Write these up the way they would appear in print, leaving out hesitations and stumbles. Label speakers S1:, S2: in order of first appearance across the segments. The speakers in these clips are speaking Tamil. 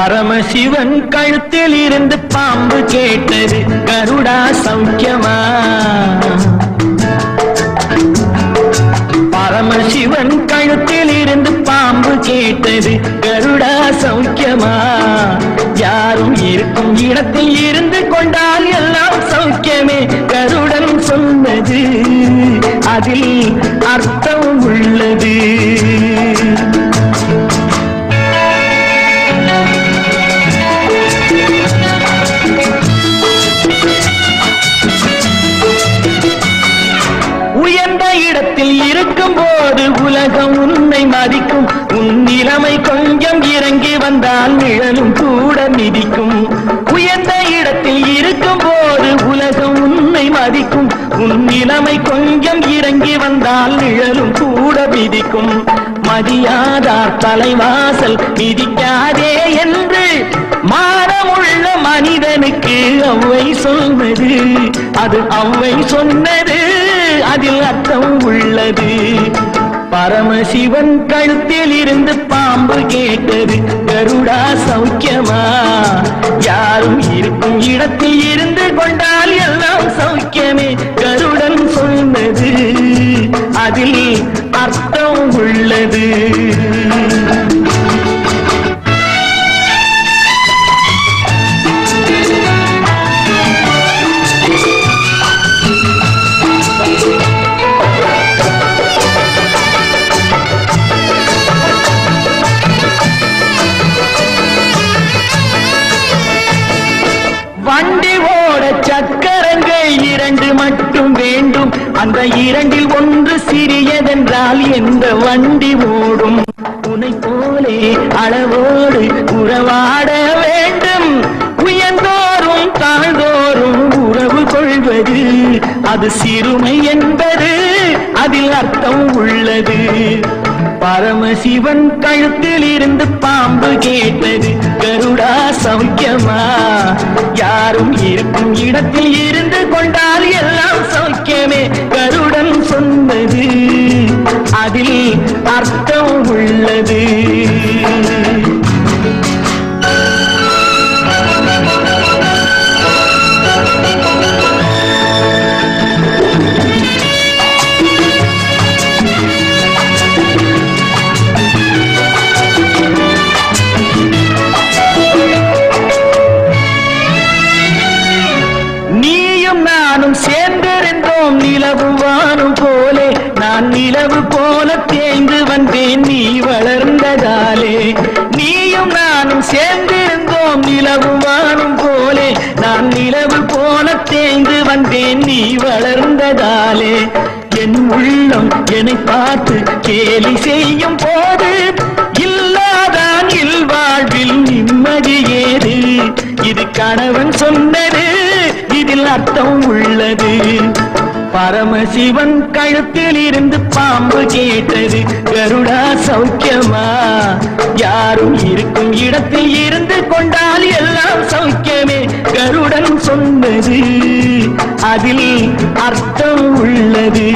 S1: பரமசிவன் கழுத்தில் இருந்து பாம்பு கேட்டது கருடா சௌக்கியமா. பரமசிவன் கழுத்தில் இருந்து பாம்பு கேட்டது கருடா சௌக்கியமா. யாரும் இருக்கும் இடத்தில் இருந்து கொண்டால் எல்லாம் சௌக்கியமே கருடன் சொன்னது அதில் அர்த்தம் உள்ளது. இடத்தில் இருக்கும் போது உலகம் உன்னை மதிக்கும். உன் நிலைமை கொஞ்சம் இறங்கி வந்தால் நிழலும் கூட மிதிக்கும். உயர்ந்த இடத்தில் இருக்கும் போது உலகம் உன்னை மதிக்கும். உன் நிலைமை கொஞ்சம் இறங்கி வந்தால் நிழலும் கூட மிதிக்கும். மதியாதார் தலைவாசல் மிதிக்காதே என்று மானமுள்ள மனிதனுக்கு அவ்வை சொன்னது. அது அவ்வை சொன்னது அதில் அர்த்தம் உள்ளது. பரமசிவன் கழுத்தில் இருந்து பாம்பு கேட்டது கருடா சௌக்கியமா. யாரும் இருக்கும் இடத்தில் இருந்து கொண்டால் எல்லாம் சௌக்கியமே கருடன் சொன்னது அதில் அர்த்தம் உள்ளது. வண்டி ஓட சக்கரங்கள் இரண்டு மட்டும் வேண்டும். அந்த இரண்டில் ஒன்று சிறியதென்றால் எந்த வண்டி ஓடும்? உன்னை போலே அளவோடு உறவாட வேண்டும். உயர்ந்தோறும் தாழ்ந்தோறும் உறவு கொள்வது அது சிறுமை என்பது அதில் அர்த்தம் உள்ளது. பரமசிவன் கழுத்தில் இருந்து பாம்பு கேட்டது கருடா சௌக்கியமா. யாரும் இருக்கும் இடத்தில் இருந்து கொண்டால் எல்லாம் சௌக்கியமே கருடன் சொன்னது அதில் அர்த்தம் உள்ளது. சேர்ந்திருந்தோம் நிலவு வானம் போலே. நான் நிலவு போல தேய்ந்து வந்தேன் நீ வளர்ந்ததாலே. நீயும் நானும் சேர்ந்திருந்தோம் நிலவு வானம் போலே. நான் நிலவு போல தேய்ந்து வந்தேன் நீ வளர்ந்ததாலே. என் உள்ளம் என்னை பார்த்து கேலி செய்யும் போது இல்லாதான் இல்வாழ்வில் நிம்மதி ஏது? இது கணவன் சொன்னது இதில் அர்த்தம் உள்ளது. பரமசிவன் கழுத்தில் இருந்து பாம்பு கேட்டது கருடா சௌக்கியமா. யாரும் இருக்கும் இடத்தில் இருந்து கொண்டால் எல்லாம் சௌக்கியமே கருடன் சொன்னது அதில் அர்த்தம் உள்ளது.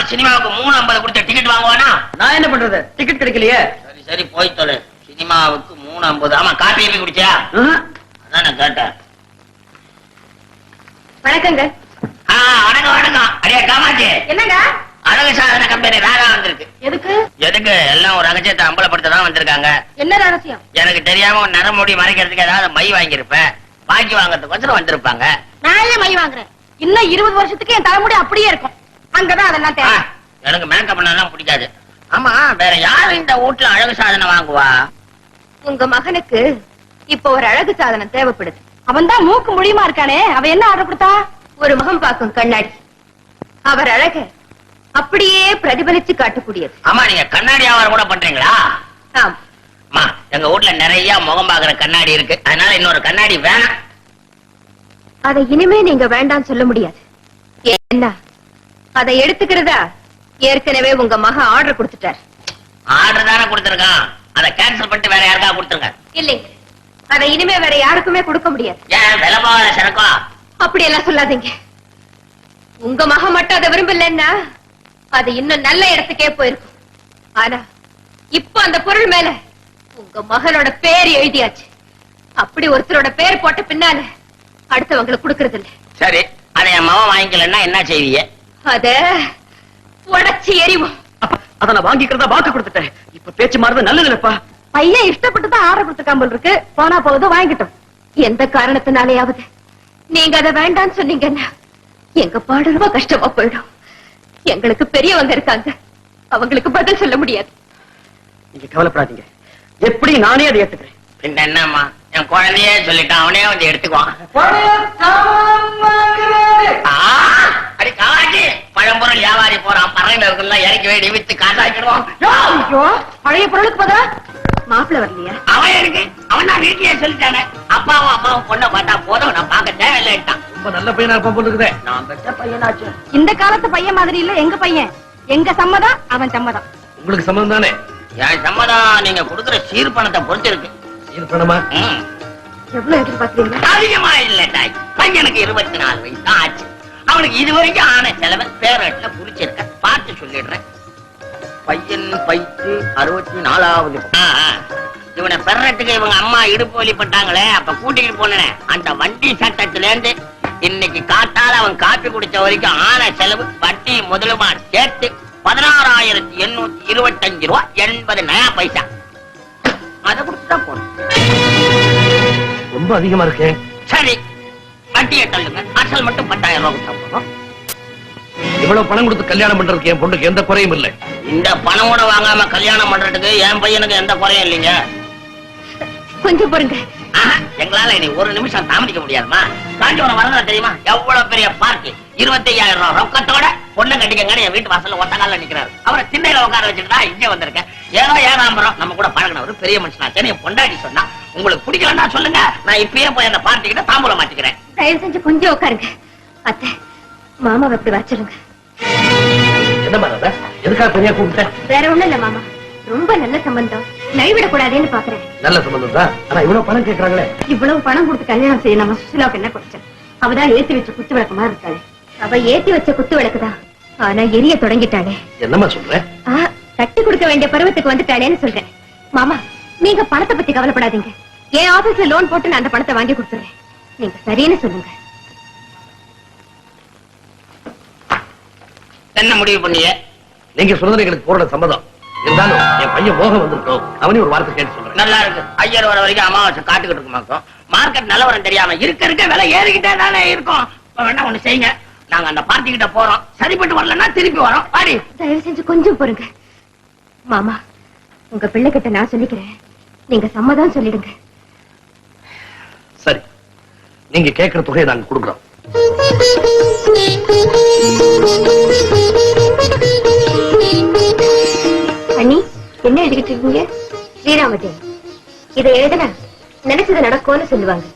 S2: சினிமாவுக்கு 350 கொடுத்த டிக்கெட் வாங்குவானா?
S3: நான் என்ன பண்றது? டிக்கெட் கிடைக்கலையே.
S2: சரி சரி போய் தொலை. சினிமாவுக்கு 350. ஆமா காப்பி எப்படி குடிச்சா? அதான் நான் கேட்டேன்.
S4: வணக்கங்க.
S2: வணக்கம் வணக்கம். அடியா காமாட்சி.
S4: என்னங்க?
S2: அழகு சாதன கம்பெனி ராகா வந்திருக்கு.
S4: எதுக்கு?
S2: எதுக்கு? எல்லாம் ஒரு ரகசியத்தை அம்பலப்படுத்ததான் வந்திருக்காங்க.
S4: என்ன ரகசியம்?
S2: எனக்கு தெரியாம நரமுடி மறைக்கிறதுக்கு ஏதாவது மை வாங்கியிருப்பேன். பாக்கி வாங்கறதுக்கு வந்திருப்பாங்க.
S4: நான் ஏன் மை வாங்குறேன்? இன்னும் 20 வருஷத்துக்கு என் தலைமுடி அப்படியே இருக்கும். அங்கதான் அதெல்லாம் தேவை.
S2: எனக்கு மேக்கப் பண்ணலாம் பிடிக்காது. ஆமா வேற யாரு இந்த வீட்டுல அழகு சாதனை வாங்குவா?
S4: உங்க மகனுக்கு இப்ப ஒரு அழகு சாதனம் தேவைப்படுது. அவன் தான் மூக்கு முடியுமா இருக்கானே. அவன் என்ன ஆர்டர் கொடுத்தா? ஒரு முகம் பார்க்கும் கண்ணாடி. அவர் அழக அப்படியே பிரதிபலிச்சு காட்டக்கூடியது.
S2: ஆமா நீங்க கண்ணாடி வியாபாரம் கூட பண்றீங்களா?
S4: ஆமா
S2: எங்க வீட்டுல நிறைய முகம் பாக்குற கண்ணாடி இருக்கு. அதனால இன்னொரு கண்ணாடி வேணாம்.
S4: அதை இனிமே நீங்க வேண்டாம் சொல்ல முடியாது. என்ன அதை எடுத்துக்கிறதா? ஏற்கனவே உங்க மகன் ஆர்டர் கொடுத்துட்டார்.
S2: ஆர்டர் தானே கொடுத்திருக்கான். அதை கேன்சல் பண்ணிட்டு வேற யாருக்கா கொடுத்துருங்க.
S4: இல்லைங்க அதை இனிமே வேற யாருக்குமே கொடுக்க முடியாது.
S2: ஏன் விலை போகாத சரக்கா?
S4: அப்படி எல்லாம் சொல்லாதீங்க. உங்க மகன் மட்டும் அதை விரும்பலன்னா அது இன்னும் நல்ல இடத்துக்கே போயிருக்கும். ஆனா இப்ப அந்த பொருள் மேல உங்க மகனோட பேர் எழுதியாச்சு. அப்படி ஒருத்தரோட பேர் போட்ட பின்னால அடுத்தவங்களுக்கு கொடுக்கறது இல்ல.
S2: சரி, அதை என் மகன் வாங்கிக்கலன்னா என்ன செய்வீங்க?
S4: அத உடைச்சு எறிவோம்.
S3: அத நான் வாங்கிக்கிறதா வாக்கு கொடுத்துட்டேன். இப்ப பேச்சு மாறுறது நல்ல நிலைப்பா.
S4: பையன் இஷ்டப்பட்டு தான் ஆர்டர் கொடுத்துக்காமல் இருக்கு. போனா போகுது வாங்கிட்டோம். எந்த காரணத்தினாலேயாவது நீங்க அதை வேண்டாம்னு சொன்னீங்கன்னா எங்க பாடு ரொம்ப கஷ்டமா போயிடும். எங்களுக்கு பெரியவங்க இருக்காங்க, அவங்களுக்கு பதில் சொல்ல முடியாது.
S3: நீங்க கவலைப்படாதீங்க, எப்படி நானே அதை ஏத்துக்கிறேன்.
S2: பின்ன என்னம்மா, என் குழந்தையே சொல்லிட்டான், அவனே வந்து எடுத்துக்குவான். அடி காட்டி பழம்பொருள் வியாபாரி போறான், பறவையில இருக்குல்ல இறக்கி வேடி வித்து காசாக்கிடுவான்.
S4: ஐயோ, பழைய பொருளுக்கு பதிலா மாப்பிள்ள வரலையா?
S2: அவன் இருக்கு, அவன் தான் வீட்லயே சொல்லிட்டானே. அப்பாவும் பொண்ணை பார்த்தா போதும், நான் பார்க்க தேவையில்லைட்டான்.
S1: ரொம்ப நல்ல பையனா இருப்பான் போல இருக்குதே.
S2: நான் பெற்ற பையனாச்சு.
S4: இந்த காலத்து பையன் மாதிரி இல்ல எங்க பையன். எங்க சம்மதம் அவன் சம்மதம்.
S1: உங்களுக்கு சம்மதம் தானே?
S2: என் சம்மதம் நீங்க கொடுக்குற சீர் பணத்தை பொறுத்து இருக்கு.
S1: இது பணமா?
S4: எவ்வளவு எதிர்பார்க்கறீங்க?
S2: அதிகமா இல்ல தாய், பையனுக்கு 24 வயசு தான் ஆச்சு. அவனுக்கு இதுவரைக்கும் ஆன செலவை பேரட்ல குறிச்சிருக்க, பார்த்து சொல்லிடுறேன். பையன் பைக்கு 64வது. இவனை பெறறதுக்கு இவங்க அம்மா இடுப்பு வலிப்பட்டாங்களே, அப்ப கூட்டிட்டு போனேன். அந்த வண்டி சட்டத்துல இருந்து இன்னைக்கு காத்தால அவன் காப்பி குடிச்ச வரைக்கும் ஆன செலவு வட்டி முதலுமா சேர்த்து 16,825 ரூபா 80 பைசா. அதை கொடுத்துட்டா போதும்.
S1: ரொம்ப அதிகமா இருக்கே.
S2: சரி, வட்டியை தள்ளுங்க, அசல் மட்டும் 10,000 ரூபாய் கொடுத்தா போதும்.
S1: இவ்வளவு பணம் கொடுத்து கல்யாணம் பண்றதுக்கு என் பொண்ணுக்கு எந்த குறையும் இல்லை.
S2: இந்த பணம் கூட வாங்காம கல்யாணம் பண்றதுக்கு என் பையனுக்கு எந்த குறையும் இல்லைங்க.
S4: கொஞ்சம் பொறுங்க.
S2: எங்களால இனி ஒரு நிமிஷம் தாமதிக்க முடியாதுமா. காஞ்சிபுரம் வரதா தெரியுமா? எவ்வளவு பெரிய பார்ட்டி, 25,000 ரூபாய் ரொக்கத்தோட பொண்ணு கட்டிக்கங்கன்னு என் வீட்டு வாசல்ல ஒத்த கால நிக்கிறாரு. அவரை திண்ணையில உட்கார வச்சுட்டா இங்க வந்திருக்கேன். ஏதோ ஏகாம்பரம் நம்ம கூட பழகினவர் பெரிய மனுஷனாச்சேன்னு என் பொண்டாட்டி சொன்னா. உங்களுக்கு பிடிக்கலன்னா சொல்லுங்க, நான் இப்பயே போய் அந்த பார்ட்டி கிட்ட தாம்பூலம் மாட்டிக்கிறேன்.
S4: தயவு செஞ்சு கொஞ்சம் உட்காருங்க. அத்தை, மாமாவை எப்படி வச்சிருங்க.
S1: என்ன மாதிரி எதுக்காக பெரிய கூப்பிட்டேன்?
S4: வேற ஒண்ணும் இல்ல மாமா, ரொம்ப நல்ல சம்பந்தம், நழுவிட கூடாதுன்னு பாக்குறேன்.
S1: நல்ல சம்பந்தம் தான், ஆனா இவ்வளவு பணம் கேட்கறாங்களே.
S4: இவ்வளவு பணம் கொடுத்து கல்யாணம் செய்ய நம்ம சுசிலாவுக்கு என்ன குறைச்சல்? அவதான் ஏத்தி வச்ச குத்து விளக்கு மாதிரி இருக்காளே. அவ ஏத்தி வச்ச குத்து விளக்குதான், ஆனா எரிய தொடங்கிட்டாளே.
S1: என்னமா சொல்ற?
S4: கட்டி கொடுக்க வேண்டிய பருவத்துக்கு வந்துட்டாளேன்னு சொல்றேன். மாமா, நீங்க பணத்தை பத்தி கவலைப்படாதீங்க. என் ஆபீஸ்ல லோன் போட்டு நான் அந்த பணத்தை வாங்கி கொடுத்துறேன். நீங்க சரின்னு சொல்லுங்க.
S2: என்ன முடிவு பண்ணிய?
S1: நீங்க சொல்றது எங்களுக்கு பூரண சம்மதம். இருந்தாலும் என் பையன் மோகம் வந்துட்டோம், அவனையும் ஒரு வார்த்தை கேட்டு சொல்றேன்.
S2: நல்லா இருக்கு. ஐயர் வர வரைக்கும் அமாவாசை காட்டுக்கிட்டு இருக்க மாட்டோம். மார்க்கெட் நிலவரம் தெரியாம இருக்க விலை ஏறிக்கிட்டே தானே இருக்கும். வேணா ஒண்ணு செய்யுங்க, நாங்க அந்த பார்ட்டி கிட்ட போறோம். சரிப்பட்டு வரலன்னா திருப்பி வரோம். பாடி
S4: தயவு செஞ்சு கொஞ்சம் பொறுங்க. மாமா, உங்க பிள்ளை கிட்ட நான் சொல்லிக்கிறேன், நீங்க சம்மதம் சொல்லிடுங்க.
S1: சரி, நீங்க கேட்கிற தொகையை நாங்க கொடுக்குறோம்.
S4: அண்ணி, என்ன எழுதிட்டு இருக்கீங்க? ஸ்ரீராமஜெயம். இதை எழுதுனா நினைச்சது நடக்கும்னு சொல்லுவாங்க.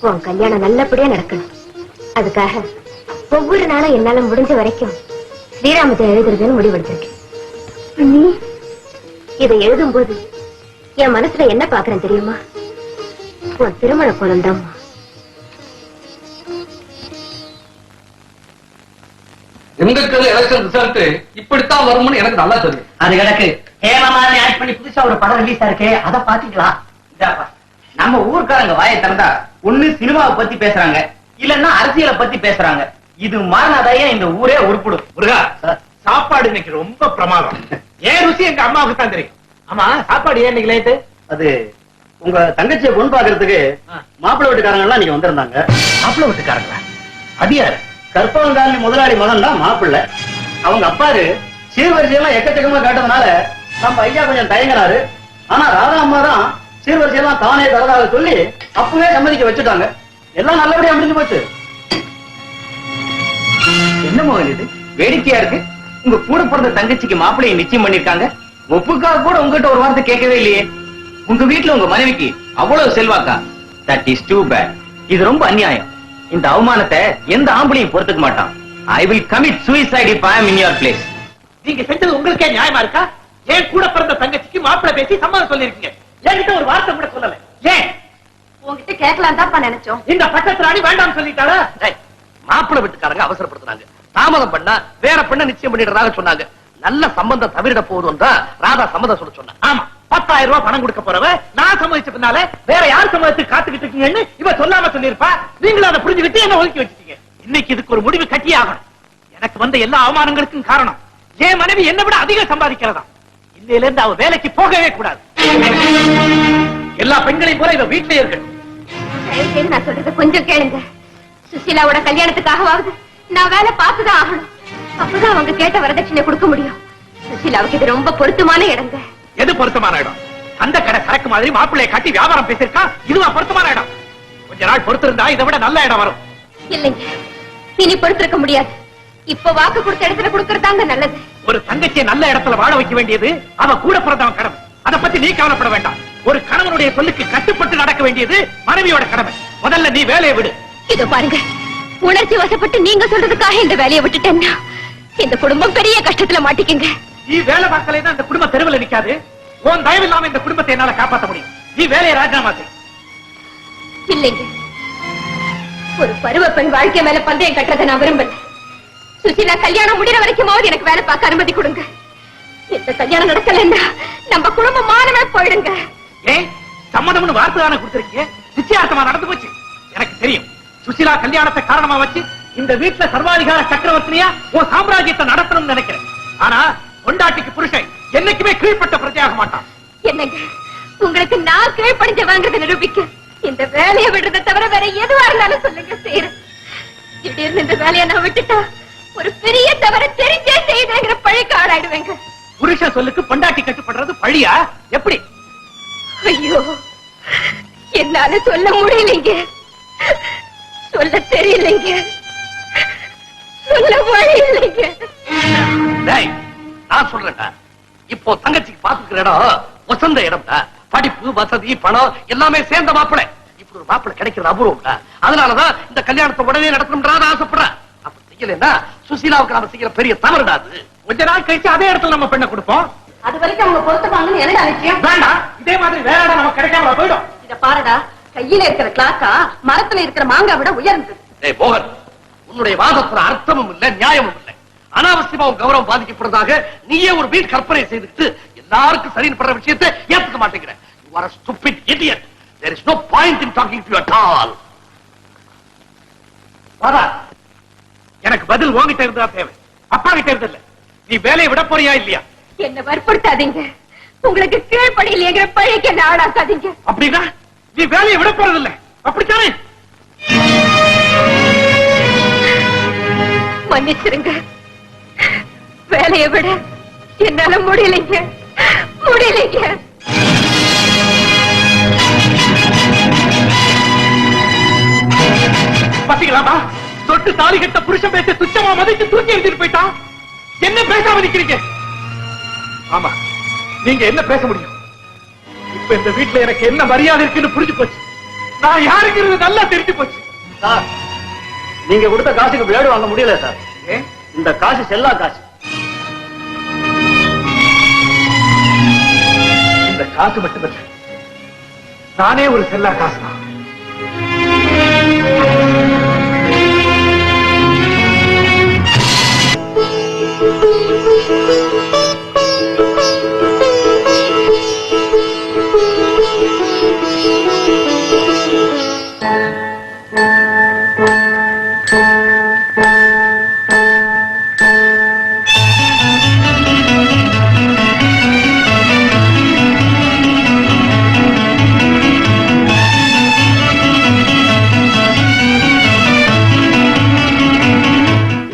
S4: உன் கல்யாணம் நல்லபடியா நடக்கணும். அதுக்காக ஒவ்வொரு நாளும் என்னால முடிஞ்ச வரைக்கும் ஸ்ரீராமஜெயம் எழுதுறதுன்னு முடிவெடுத்திருக்கேன். அண்ணி, இதை எழுதும் போது என் மனசுல என்ன பாக்குறேன் தெரியுமா? உன் திருமண கோலம் தான்.
S5: எங்களுக்கு எலெக்ஷன் ரிசல்ட் இப்படித்தான் வரும்னு எனக்கு நல்லா தெரியும்.
S3: அது எனக்கு ஹேமா மாதிரி ஆட் பண்ணி புதுசா ஒரு படம் ரிலீஸ் ஆயிருக்கு, அத பாத்தீங்களா?
S2: நம்ம ஊர்க்காரங்க வாயை திறந்தா ஒண்ணு சினிமாவை பத்தி பேசுறாங்க, இல்லன்னா அரசியலை பத்தி பேசுறாங்க. இது மாறினாதாயே இந்த ஊரே உருப்பிடும்.
S6: முருகா, சாப்பாடு இன்னைக்கு ரொம்ப பிரமாதம். ஏன் ருசி எங்க அம்மாவுக்கு தான் தெரியும். ஆமா, சாப்பாடு ஏன் இன்னைக்கு லேட்டு?
S3: அது உங்க தங்கச்சியை பொண்ணு பாக்குறதுக்கு மாப்பிள்ளை வீட்டுக்காரங்க எல்லாம் நீங்க வந்திருந்தாங்க.
S1: மாப்பிள்ளை வீட்டுக்காரங்களா? அது யாரு?
S3: கற்பகங்காலி முதலாளி மகன் தான் மாப்பிள்ளை. அவங்க அப்பாரு சீர்வரிசையெல்லாம் எக்கச்சக்கமா காட்டுறதுனால நம்ம ஐயா கொஞ்சம் தயங்கினாரு. ஆனா ராதா அம்மா தான் சீர்வரிசையெல்லாம் தானே தரதாக சொல்லி அப்பவே சம்மதிக்க வச்சுட்டாங்க. எல்லாம் நல்லபடியா முடிஞ்சு போச்சு.
S2: என்ன மகன் இது வேடிக்கையா இருக்கு? உங்க கூட பிறந்த தங்கச்சிக்கு மாப்பிள்ளையை நிச்சயம் பண்ணிருக்காங்க. ஒப்புக்காக கூட உங்ககிட்ட ஒரு வார்த்தை கேட்கவே இல்லையே. உங்க வீட்டுல உங்க மனைவிக்கு அவ்வளவு செல்வாக்கா? That is too bad. இது ரொம்ப அநியாயம். இந்த அவமானத்தை எந்த ஆம்பளையும் பொறுத்துக்க மாட்டான். I will commit suicide if I am in your place.
S6: நீங்க செஞ்சது உங்களுக்கே நியாயமா இருக்கா? ஏன் கூட பிறந்த தங்கச்சிக்கு மாப்பிள்ளை பேசி சம்மதம் சொல்லிருக்கீங்க, என்கிட்ட ஒரு வார்த்தை கூட சொல்லல. ஏன்?
S4: உங்ககிட்ட கேட்கலாம் தான் நினைச்சோம்.
S6: இந்த பட்டத்து ராணி வேண்டாம் சொல்லிட்டாளா?
S1: மாப்பிள்ளை வீட்டுக்காரங்க அவசரப்படுத்துறாங்க. தாமதம் பண்ணா வேற பெண்ண நிச்சயம் பண்ணிடுறதாக சொன்னாங்க. நல்ல சம்பந்தம் தவிரிட போதும் தான் ராதா சம்மதம் சொல்ல சொன்ன.
S6: ஆமா, 10,000 ரூபாய் பணம் கொடுக்க போறவ நான் சம்மதிச்ச பின்னால வேற யார் சம்மதிச்சு காத்துக்கிட்டு இருக்கீங்கன்னு இவ சொல்லாம சொல்லிருப்பா. நீங்களும் அதை புரிஞ்சுக்கிட்டு என்ன ஒதுக்கி வச்சிட்டீங்க. இன்னைக்கு இதுக்கு ஒரு முடிவு கட்டி ஆகணும். எனக்கு வந்த எல்லா அவமானங்களுக்கும் காரணம் என் மனைவி என்னை விட அதிகம் சம்பாதிக்கிறதா. இன்னையில இருந்து அவ வேலைக்கு போகவே கூடாது. எல்லா பெண்களையும் போல இவ வீட்டிலே இருக்கணும்.
S4: தயவு செய்து நான் சொல்றத கொஞ்சம் கேளுங்க. சுசீலாவோட கல்யாணத்துக்காகவாவது நான் வேலை பார்த்துதான் ஆகணும். அப்பதான் அவங்க கேட்ட வரதட்சணை கொடுக்க முடியும். சுசீலாவுக்கு இது ரொம்ப பொருத்தமான இடங்க.
S6: எது பொருத்தமான இடம்? அந்த கடை சரக்கு மாதிரி மாப்பிள்ளைய காட்டி வியாபாரம் பேசிருக்கா. இதுவா பொருத்தமான இடம்? கொஞ்ச நாள் பொறுத்திருந்தா இதை விட நல்ல இடம் வரும்.
S4: இல்லைங்க, இனி பொறுத்திருக்க முடியாது. இப்ப வாக்கு கொடுத்த இடத்துல கொடுக்கறதாங்க நல்லது.
S6: ஒரு தங்கச்சியை நல்ல இடத்துல வாழ வைக்க வேண்டியது அவ கூட பிறந்தவன் கடமை. அதை பத்தி நீ கவலைப்பட வேண்டாம். ஒரு கணவனுடைய சொல்லுக்கு கட்டுப்பட்டு நடக்க வேண்டியது மனைவியோட கடமை. முதல்ல நீ வேலையை விடு.
S4: இதோ பாருங்க, உணர்ச்சி வசப்பட்டு நீங்க சொல்றதுக்காக இந்த வேலையை விட்டுட்டேன்னா இந்த குடும்பம் பெரிய கஷ்டத்துல மாட்டிக்குங்க.
S6: நீ வேலை பார்க்கலைன்னா இந்த குடும்பம் தெருவில் நிக்காது. உன் தயவு இல்லாம இந்த குடும்பத்தை என்னால காப்பாற்ற முடியும். நீ வேலையை ராஜினாமா செய்.
S4: இல்லைங்க, ஒரு பருவ பெண் வாழ்க்கை மேல பந்தயம் கட்டுறதை நான் விரும்பல. சுசீலா கல்யாணம் முடிகிற வரைக்குமாவது எனக்கு வேலை பார்க்க அனுமதி கொடுங்க. இந்த கல்யாணம் நடக்கலன்னா நம்ம குடும்பம் மானமே போயிடுங்க.
S6: ஏன் சம்மதம்னு வார்த்தை தானே கொடுத்திருக்கீங்க? நிச்சயார்த்தமா நடந்து போச்சு. எனக்கு தெரியும் சுசீலா கல்யாணத்தை காரணமா வச்சு இந்த வீட்டுல சர்வாதிகார சக்கரவர்த்தினியா உன் சாம்ராஜ்யத்தை நடத்தணும்னு நினைக்கிறேன். ஆனா பொண்டாட்டிக்கு புருஷன் என்னைக்குமே கீழ்பட்ட பிரஜையாக மாட்டான்.
S4: என்னங்க, உங்களுக்கு நான் கீழ்படிஞ்சவாங்கிறத நிரூபிக்க இந்த வேலையை விடுறதை தவிர வேற எதுவா இருந்தாலும் சொல்லுங்க, செய்யறேன். திடீர்னு இந்த வேலையை நான் விட்டுட்டா ஒரு பெரிய தவறு தெரிஞ்சே செய்தேங்கிற பழிக்கு ஆளாயிடுவேங்க.
S6: புருஷன் சொல்லுக்கு பொண்டாட்டி கட்டுப்படுறது பழியா? எப்படி?
S4: ஐயோ, என்னால சொல்ல முடியலைங்க, சொல்ல தெரியலைங்க, சொல்ல வழி இல்லைங்க.
S1: டேய், நான் சொல்றேன்டா, இப்போ தங்கச்சிக்கு பாத்துக்கிற இடம் வசந்த இடம்டா. படிப்பு, வசதி, பணம் எல்லாமே சேர்ந்த மாப்பிள்ளை. இப்படி ஒரு மாப்பிள்ளை கிடைக்கிறது அபூர்வம்டா. அதனாலதான் இந்த கல்யாணத்தை உடனே நடத்தணும்ன்றாத ஆசைப்படுறேன். அப்படி செய்யலன்னா சுசீலாவுக்கு நாம செய்யற பெரிய தவறுடா அது.
S6: கொஞ்ச நாள் கழிச்சு அதே இடத்துல நம்ம பெண்ணை கொடுப்போம்.
S4: அது வரைக்கும் அவங்க பொருத்தமாங்கன்னு என்னடா விஷயம்?
S6: வேண்டாம், இதே மாதிரி வேற இடம் நமக்கு கிடைக்காம போயிடும்.
S4: இத பாருடா, கையில இருக்கிற கிளாக்கா மரத்துல இருக்கிற மாங்காய் விட உயர்ந்தது.
S1: டேய் மோகன், உன்னுடைய வாதத்துல அர்த்தமும் இல்ல, நியாயமும் இல்ல. அனாவசியமா உன் கௌரவம் பாதிக்கப்படுறதாக நீயே ஒரு வீண் கற்பனை செய்துட்டு எல்லாருக்கும் சரின்னு படுற விஷயத்தை ஏத்துக்க மாட்டேங்கிற. You are a stupid idiot. There is no point in talking to you at all.
S6: Radha, எனக்கு பதில் உன்கிட்ட இருந்தா தேவை, அப்பா கிட்ட இருந்து இல்ல. நீ வேலையை விட போறியா இல்லையா?
S4: என்ன வற்புறுத்தாதீங்க. உங்களுக்கு கீழ்படியிலேங்கிற பழிக்கு என்ன ஆளாக்காதீங்க.
S6: அப்படின்னா நீ வேலையை விட போறதில்ல, அப்படித்தானே?
S4: மன்னிச்சிருங்க, வேலையை விட என்னால முடியலைங்க, முடியலைங்க.
S6: பாத்தீங்களாமா, தொட்டு தாலி கட்ட புருஷன் பேச துச்சமா மதிச்சு தூக்கி எழுதிட்டு போயிட்டான். என்ன பேசாம நிக்கிறீங்க? ஆமா, நீங்க என்ன பேச முடியும்? இப்ப இந்த வீட்டுல எனக்கு என்ன மரியாதை இருக்குன்னு புரிஞ்சு போச்சு. நான் யாருங்கிறது நல்லா தெரிஞ்சு போச்சு.
S3: சார், நீங்க கொடுத்த காசுக்கு பிளேடு வாங்க முடியல சார்.
S6: ஏன்?
S3: இந்த காசு செல்லா காசு.
S6: இந்த காசு மட்டுமல்ல, நானே ஒரு செல்லா காசு தான்.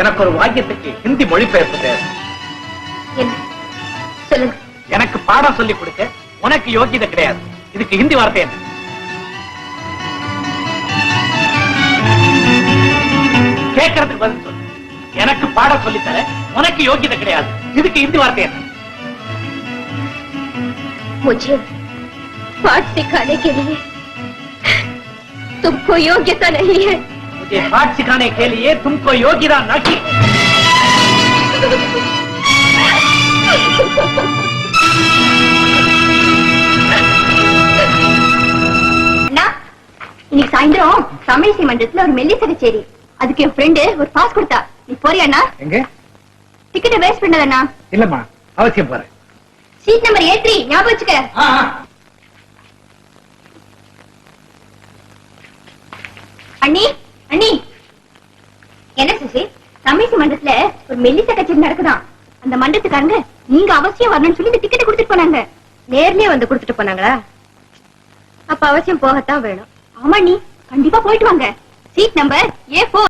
S6: எனக்கு ஒரு வாக்கியத்துக்கு ஹிந்தி மொழிபெயர்ப்பு தேவை.
S4: என்ன சொல்லுங்க.
S6: எனக்கு பாடம் சொல்லி கொடுக்க உனக்கு யோகியதை கிடையாது. இதுக்கு ஹிந்தி வார்த்தை என்ன? கேட்கறதுக்கு பதில் சொல்லு. எனக்கு பாடம் சொல்லி தர உனக்கு யோகியதை கிடையாது. இதுக்கு ஹிந்தி வார்த்தை என்ன?
S4: मुझे पाठ सिखाने के लिए तुमको योग्यता नहीं है.
S6: मुझे पाठ सिखाने के लिए तुमको योग्यता नहीं.
S4: இன்னைக்கு சாயந்தரம் தமிழிசை மன்றத்துல ஒரு மெல்லிசை கச்சேரி. அதுக்கு என் ஃப்ரெண்டு ஒரு பாஸ் கொடுத்தா. நீ போறியா?
S6: எங்க?
S4: டிக்கெட் வேஸ்ட் பண்ணதண்ணா.
S6: இல்லம்மா, அவசியம் போறேன்.
S4: சீட் நம்பர் A3 ஞாபகம் வச்சுக்க. அண்ணி அண்ணி, என்ன சுசி, தமிழ்ச்சி மண்டபத்துல ஒரு மெல்லிச கச்சேரி நடக்குதாம். அந்த மண்டபத்துக்காரங்க நீங்க அவசியம் வரணும்னு சொல்லி டிக்கெட் கொடுத்துட்டு போனாங்க. நேர்லயே வந்து கொடுத்துட்டு போனாங்களா? அப்ப அவசியம் போகத்தான் வேணும். ஆமா, நீ கண்டிப்பா போயிட்டு வாங்க. Seat number A4.